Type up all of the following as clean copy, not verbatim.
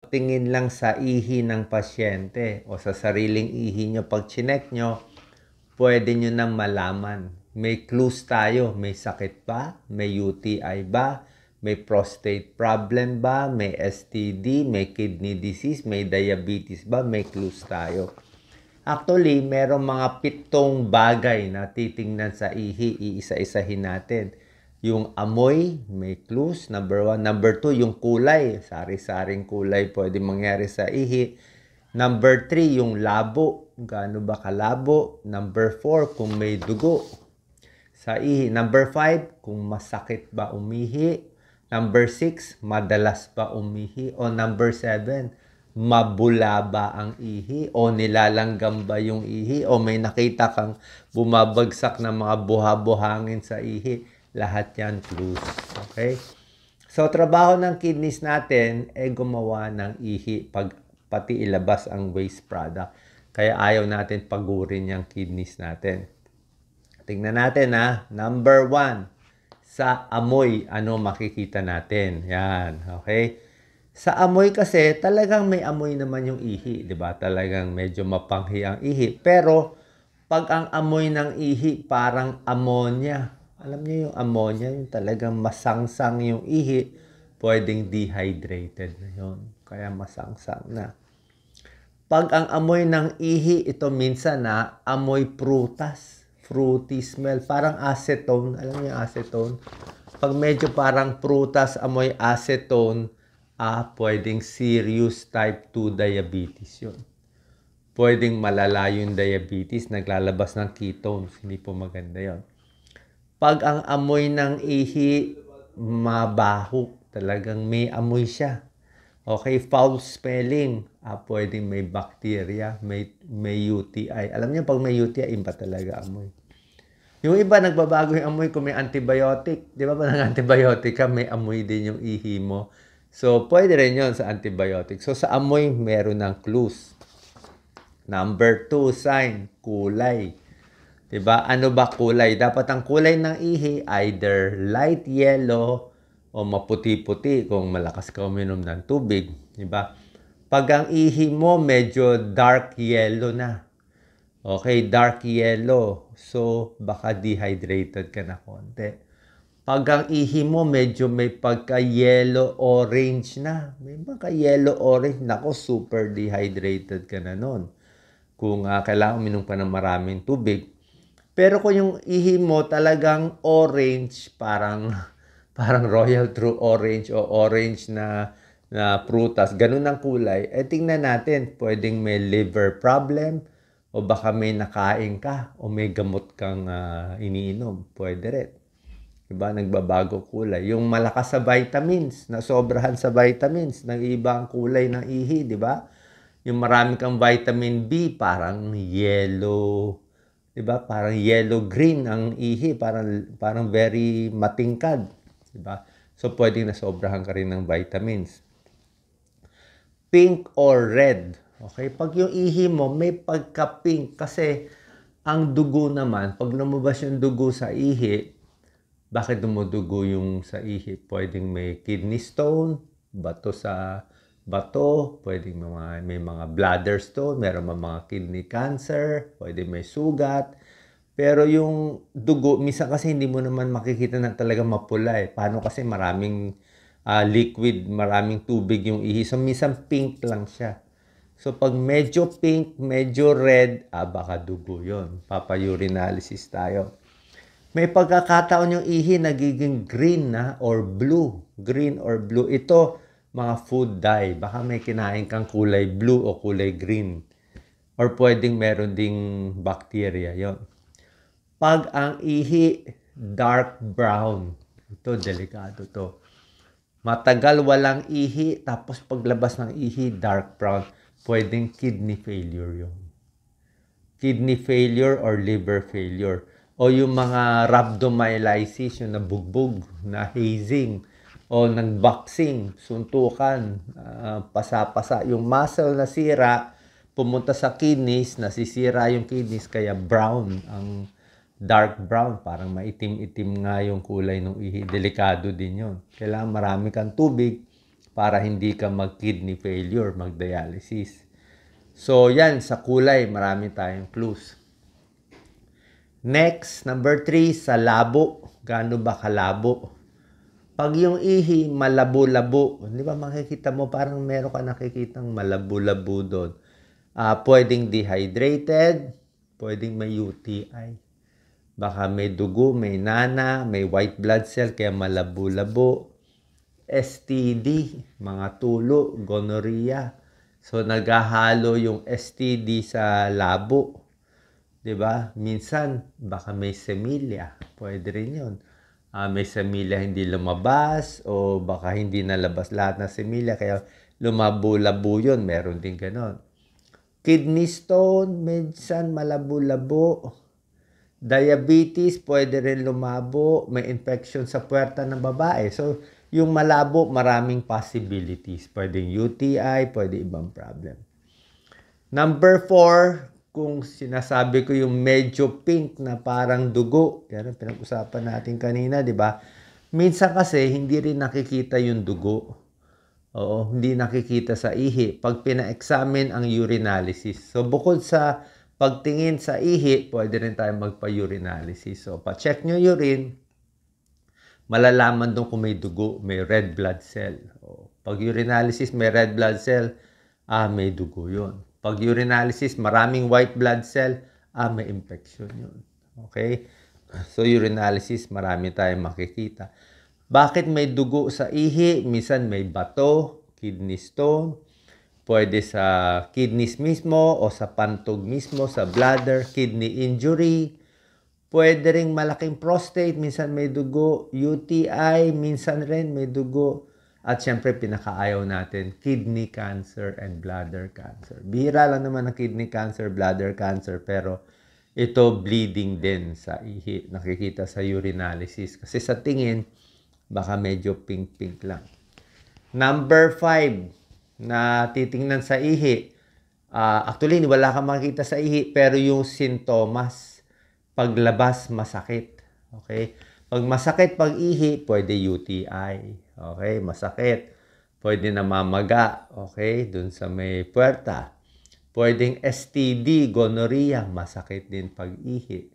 tingin lang sa ihi ng pasyente o sa sariling ihi nyo pag chinek nyo, pwede nyo nang malaman. May clues tayo. May sakit ba? May UTI ba? May prostate problem ba? May STD? May kidney disease? May diabetes ba? May clues tayo. Actually, merong mga 7 bagay na titingnan sa ihi. Iisa-isahin natin. Yung amoy, may clues. Number 1. Number 2, yung kulay. Sari-saring kulay pwede mangyari sa ihi. Number 3, yung labo. Gaano ba kalabo? Number 4, kung may dugo sa ihi. Number 5, kung masakit ba umihi. Number 6, madalas ba umihi. O number 7, mabula ba ang ihi? O nilalanggam ba yung ihi? O may nakita kang bumabagsak na mga buha-buhangin sa ihi? Lahat yan clues. Okay? So, trabaho ng kidneys natin ay gumawa ng ihi pati ilabas ang waste product. Kaya ayaw natin pagurin yung kidneys natin. Tingnan natin ha. Number 1, sa amoy, ano makikita natin? Yan, okay? Sa amoy kasi, talagang may amoy naman yung ihi, di ba? Talagang medyo mapanghi ang ihi. Pero, pag ang amoy ng ihi, parang ammonia. Alam niyo yung ammonia, yung talagang masangsang yung ihi, pwedeng dehydrated na yun. Kaya masangsang na. Pag ang amoy ng ihi, ito minsan na amoy prutas. Fruity smell. Parang acetone. Alam niyo yung acetone? Pag medyo parang prutas, amoy acetone, pwedeng serious type 2 diabetes yun. Pwedeng malala yung diabetes, naglalabas ng ketones. Hindi po maganda yun. Pag ang amoy ng ihi, mabaho. Talagang may amoy siya. Okay, foul smelling. Pwedeng may bacteria, may UTI. Alam niyo, pag may UTI, iba talaga amoy. Yung iba, nagbabago yung amoy kung may antibiotic. Di ba pa ng antibiotic ka, may amoy din yung ihi mo. So, pwede rin yun sa antibiotic. So, sa amoy, meron ng clues. Number 2, sign, kulay. Diba? Ano ba kulay? Dapat ang kulay ng ihi, either light yellow o maputi-puti kung malakas ka uminom ng tubig. Diba? Pag ang ihi mo, medyo dark yellow na. Okay, dark yellow. So, baka dehydrated ka na konti. Pag ang ihi mo, medyo may pagka-yellow-orange na. May pagka-yellow-orange. Nako, super dehydrated ka na nun. Kung kailangan uminom ka ng maraming tubig. Pero kung yung ihi mo talagang orange, parang royal true orange o orange na prutas, ganun ang kulay, tingnan natin, pwedeng may liver problem o baka may nakain ka o may gamot kang iniinom. Pwede rin. Diba? Nagbabago kulay. Yung malakas sa vitamins, nasobrahan sa vitamins, nag-iiba ang kulay ng ihi, di ba? Yung marami kang vitamin B, parang yellow, di ba? Parang yellow-green ang ihi, parang very matingkad, di ba? So, pwedeng nasobrahan ka rin ng vitamins. Pink or red. Okay? Pag yung ihi mo, may pagka-pink kasi ang dugo naman, pag lumabas yung dugo sa ihi, bakit dumudugo yung sa ihi? Pwedeng may kidney stone, bato sa bato, pwedeng may mga bladder stone, meron mga kidney cancer, pwedeng may sugat. Pero yung dugo, minsan kasi hindi mo naman makikita na talaga mapula eh. Paano kasi maraming liquid, maraming tubig yung ihi. So, minsan pink lang siya. So, pag medyo pink, medyo red, baka dugo yun. Papa-urinalysis tayo. May pagkakataon yung ihi nagiging green na or blue. Green or blue. Ito, mga food dye. Baka may kinain kang kulay blue o kulay green. Or pwedeng meron ding bacteria. Yon. Pag ang ihi, dark brown. Ito, delikado to. Matagal walang ihi, tapos paglabas ng ihi, dark brown. Pwedeng kidney failure yun. Kidney failure or liver failure. O yung mga rhabdomyolysis, yung nabugbog, na hazing, o nag-boxing, suntukan, pasa-pasa. Yung muscle na sira, pumunta sa kidneys, nasisira yung kidneys, kaya brown, ang dark brown, parang maitim-itim nga yung kulay ng ihi. Delikado din yun. Kailangan marami kang tubig para hindi ka mag-kidney failure, mag-dialysis. So, yan, sa kulay, marami tayong clues. Next, number 3, sa labo. Gaano ba kalabo? Pag yung ihi, malabo-labo, di ba makikita mo, parang meron ka nakikitang malabo-labo doon. Pwedeng dehydrated, pwedeng may UTI. Baka may dugo, may nana, may white blood cell, kaya malabo-labo. STD, mga tulo, gonorrhea. So, naghahalo yung STD sa labo. 'Di ba? Minsan, baka may semilya. Pwede rin yun. May semilya hindi lumabas o baka hindi nalabas lahat ng semilya kaya lumabo-labo yun. Meron din ganon. Kidney stone, minsan malabo-labo. Diabetes, pwede rin lumabo. May infection sa puwerta ng babae. So, yung malabo, maraming possibilities. Pwedeng UTI, pwede ibang problem. Number 4, kung sinasabi ko yung medyo pink na parang dugo, yan ang pinag-usapan natin kanina, di ba? Minsan kasi, hindi rin nakikita yung dugo. Oo, hindi nakikita sa ihi. Pag pina-examine ang urinalysis. So, bukod sa pagtingin sa ihi, pwede rin tayo magpa-urinalysis. So, pa-check nyo urine, malalaman doon kung may dugo, may red blood cell. O, pag urinalysis, may red blood cell, may dugo yun. Pag urinalysis, maraming white blood cell, may infection yun. Okay? So, urinalysis, marami tayong makikita. Bakit may dugo sa ihi? Minsan may bato, kidney stone, pwede sa kidneys mismo o sa pantog mismo, sa bladder, kidney injury. Pwede ring malaking prostate, minsan may dugo, UTI, minsan rin may dugo. At syempre, pinakaayaw natin, kidney cancer and bladder cancer. Bihira lang naman ang kidney cancer, bladder cancer, pero ito bleeding din sa ihi. Nakikita sa urinalysis. Kasi sa tingin, baka medyo pink-pink lang. Number 5, na titingnan sa ihi. Actually, wala kang makikita sa ihi, pero yung sintomas, paglabas, masakit. Okay? Pag masakit pag-ihi, pwede UTI. Okay? Masakit. Pwede namamaga. Okay? Dun sa may puwerta. Pwedeng STD, gonorrhea. Masakit din pag-ihi.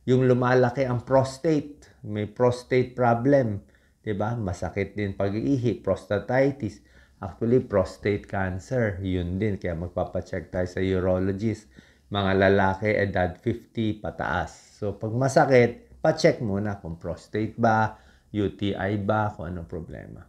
Yung lumalaki ang prostate. May prostate problem. Diba? Masakit din pag-ihi. Prostatitis. Actually, prostate cancer. Yun din. Kaya magpapacheck tayo sa urologist. Mga lalaki, edad 50 pataas. So, pag masakit, pa-check muna kung prostate ba, UTI ba, kung anong problema.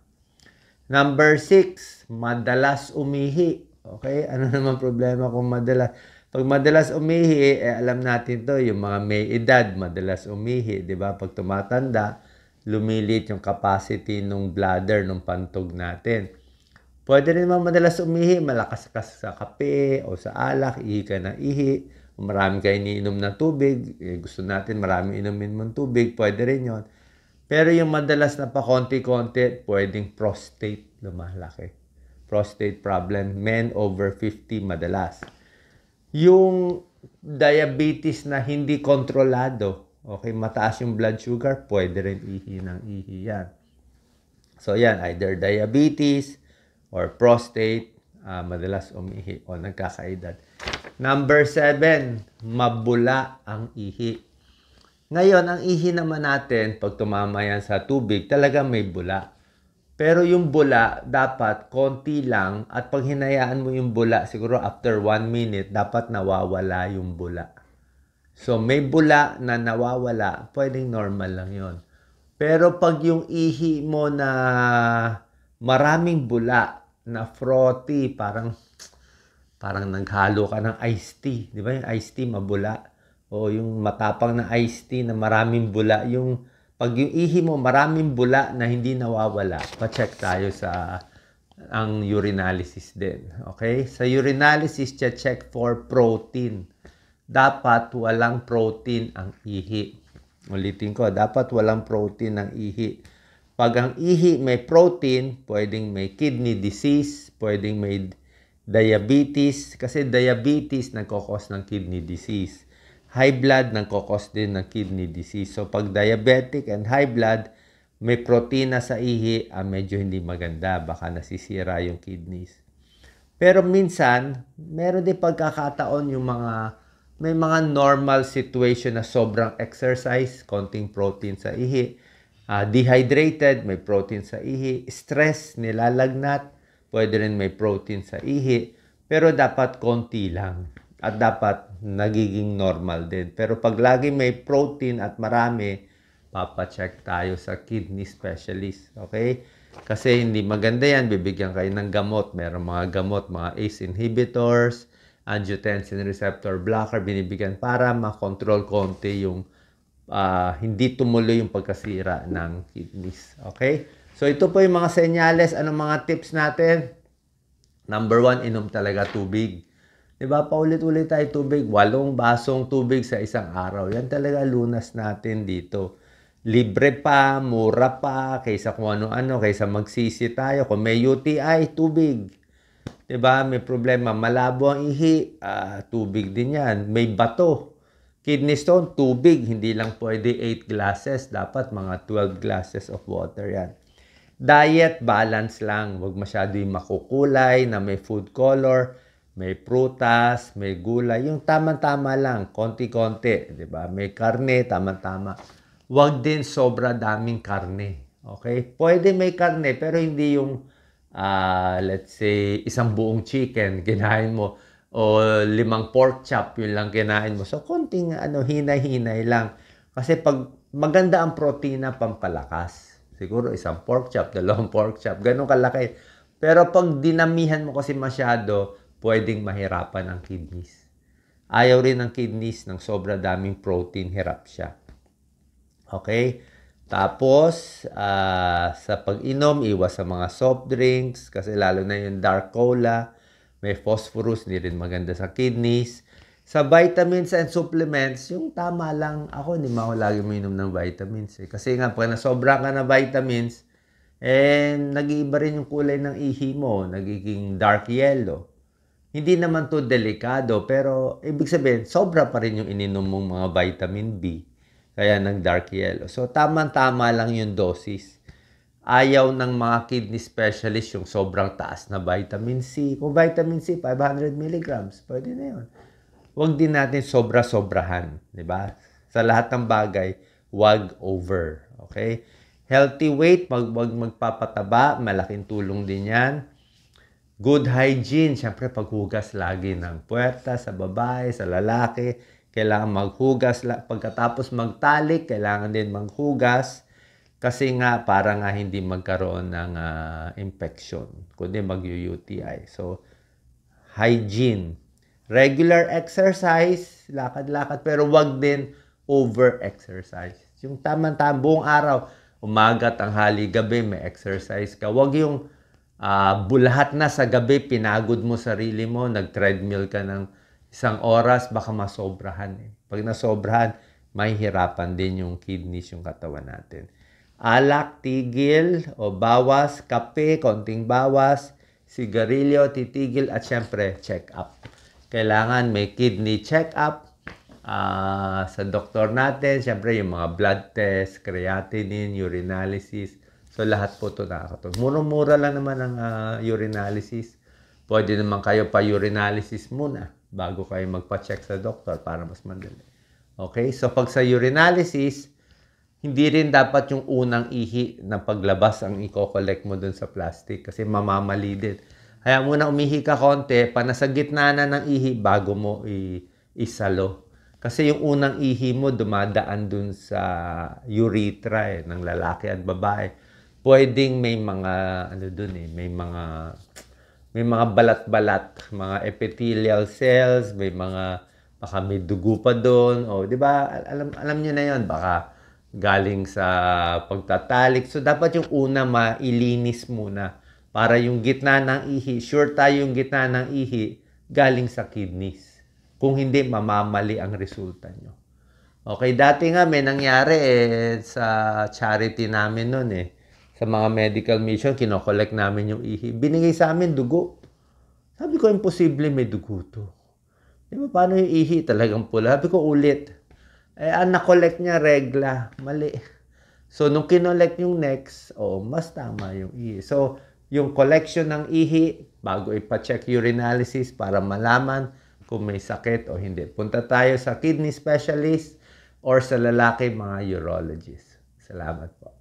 Number 6, madalas umihi. Okay? Ano naman problema kung madalas? Pag madalas umihi, alam natin to, yung mga may edad, madalas umihi. Diba? Pag tumatanda, lumilit yung capacity ng bladder, ng pantog natin. Pwede rin naman madalas umihi, malakas ka sa kape o sa alak, ihi ka na ihi. Kung marami kayo iniinom na tubig, gusto natin marami inumin mong tubig, pwede rin yon. Pero yung madalas na pa konti-konti, pwedeng prostate lumalaki. Prostate problem, men over 50 madalas. Yung diabetes na hindi kontrolado, okay, mataas yung blood sugar, pwede rin ihi ng ihi yan. So yan, either diabetes, or prostate, madalas umihi o nagkakaedad. Number 7, mabula ang ihi. Ngayon, ang ihi naman natin, pag tumama yan sa tubig, talaga may bula. Pero yung bula, dapat konti lang. At pag hinayaan mo yung bula, siguro after 1 minute, dapat nawawala yung bula. So, may bula na nawawala, pwedeng normal lang yon. Pero pag yung ihi mo na maraming bula, na frothy, parang naghalo ka ng iced tea. Di ba yung iced tea mabula? O yung matapang na iced tea na maraming bula. Pag yung ihi mo maraming bula na hindi nawawala, pa-check tayo sa ang urinalysis din. Okay? Sa urinalysis, check for protein. Dapat walang protein ang ihi. Ulitin ko, dapat walang protein ang ihi. Pag ang ihi may protein, pwedeng may kidney disease, pwedeng may diabetes, kasi diabetes nagkakos ng kidney disease. High blood nagkakos din ng kidney disease. So pag diabetic and high blood, may protina sa ihi, medyo hindi maganda. Baka nasisira yung kidneys. Pero minsan, meron din pagkakataon may mga normal situation na sobrang exercise, konting protein sa ihi, dehydrated, may protein sa ihi, stress, nilalagnat, pwede rin may protein sa ihi, pero dapat konti lang at dapat nagiging normal din. Pero pag lagi may protein at marami, papacheck tayo sa kidney specialist, okay? Kasi hindi maganda yan, bibigyan kayo ng gamot. Meron mga gamot, mga ACE inhibitors, angiotensin receptor blocker, binibigyan para makontrol konti yung hindi tumuloy yung pagkasira ng kidneys. Okay? So ito po yung mga senyales. Anong mga tips natin? Number 1, inom talaga tubig. Diba? Paulit-ulit tayo tubig. 8 basong tubig sa isang araw. Yan talaga lunas natin dito. Libre pa, mura pa, kaysa kung ano-ano, kaysa magsisi tayo. Kung may UTI, tubig. Diba? May problema, malabo ang ihi, tubig din yan. May bato, kidney stone, tubig. Hindi lang pwede 8 glasses, dapat mga 12 glasses of water yan. Diet, balance lang. Huwag masyado yung makukulay na may food color, may prutas, may gulay. Yung tama-tama lang, konti-konti. Diba? May karne, tama-tama. Huwag din sobra daming karne. Okay? Pwede may karne, pero hindi yung, let's say, isang buong chicken kinain mo o 5 pork chop, yun lang kinain mo. So, konting hinay-hinay lang. Kasi pag maganda ang protina, pampalakas. Siguro isang pork chop, 2 pork chop, ganun kalaki. Pero pag dinamihan mo kasi masyado, pwedeng mahirapan ang kidneys. Ayaw rin ng kidneys ng sobra daming protein, hirap siya. Okay? Tapos, sa pag-inom, iwas sa mga soft drinks kasi lalo na yung dark cola, may phosphorus, hindi rin maganda sa kidneys. Sa vitamins and supplements, yung tama lang. Ako, hindi mo ako lagi mainom ng vitamins. Kasi nga, pag nasobra ka na vitamins, nag-iiba rin yung kulay ng ihi mo, nagiging dark yellow. Hindi naman to delikado, pero ibig sabihin, sobra pa rin yung ininom mong mga vitamin B. Kaya nag-dark yellow. So, tama-tama lang yung dosis. Ayaw ng mga kidney specialist yung sobrang taas na vitamin C. Kung vitamin C, 500 milligrams, pwede na yun. Huwag din natin sobra-sobrahan. Diba? Sa lahat ng bagay, wag over. Okay? Healthy weight, wag magpapataba. Malaking tulong din yan. Good hygiene. Siyempre, paghugas lagi ng puwerta sa babae, sa lalaki. Kailangan maghugas. Pagkatapos magtalik, kailangan din maghugas. Kasi nga, para nga hindi magkaroon ng infection. Kundi mag-UTI. So, hygiene. Regular exercise, lakad-lakad, pero wag din over-exercise. Yung tamang-tamang buong araw, umaga, tanghali, gabi, may exercise ka. Wag yung bulahat na sa gabi, pinagod mo sarili mo, nag-treadmill ka ng 1 oras, baka masobrahan. Pag nasobrahan, may hirapan din yung kidneys, yung katawan natin. Alak, tigil, o bawas, kape, konting bawas, sigarilyo, titigil, at syempre, check-up. Kailangan may kidney check-up sa doktor natin. Siyempre, yung mga blood test, creatinine, urinalysis. So, lahat po ito nakakatulong. Mura-mura lang naman ang urinalysis. Pwede naman kayo pa-urinalysis muna bago kayo magpa-check sa doktor para mas madali. Okay? So, pag sa urinalysis, hindi rin dapat yung unang ihi na paglabas ang i-collect mo dun sa plastic kasi mamamali din. Kaya muna umihi ka konti, pa nasa gitna na ng ihi bago mo isalo. Kasi yung unang ihi mo dumadaan dun sa urethra ng lalaki at babae. Pwedeng may mga may mga balat-balat, mga epithelial cells, baka may dugo pa doon. O, di ba? Alam niyo na 'yon, baka galing sa pagtatalik. So dapat yung una mailinis muna. Para yung gitna ng ihi, sure tayo yung gitna ng ihi, galing sa kidneys. Kung hindi, mamamali ang resulta nyo. Okay, dati nga may nangyari sa charity namin noon Sa mga medical mission, kinokollect namin yung ihi. Binigay sa amin dugo. Sabi ko, imposible may dugo to. Di ba, paano yung ihi? Talagang pula. Sabi ko, ulit. Ang nakollect niya, regla. Mali. So, nung kinolect yung next, mas tama yung ihi. So, yung collection ng ihi, bago ipa-check urinalysis para malaman kung may sakit o hindi. Punta tayo sa kidney specialist or sa lalaki, mga urologist. Salamat po.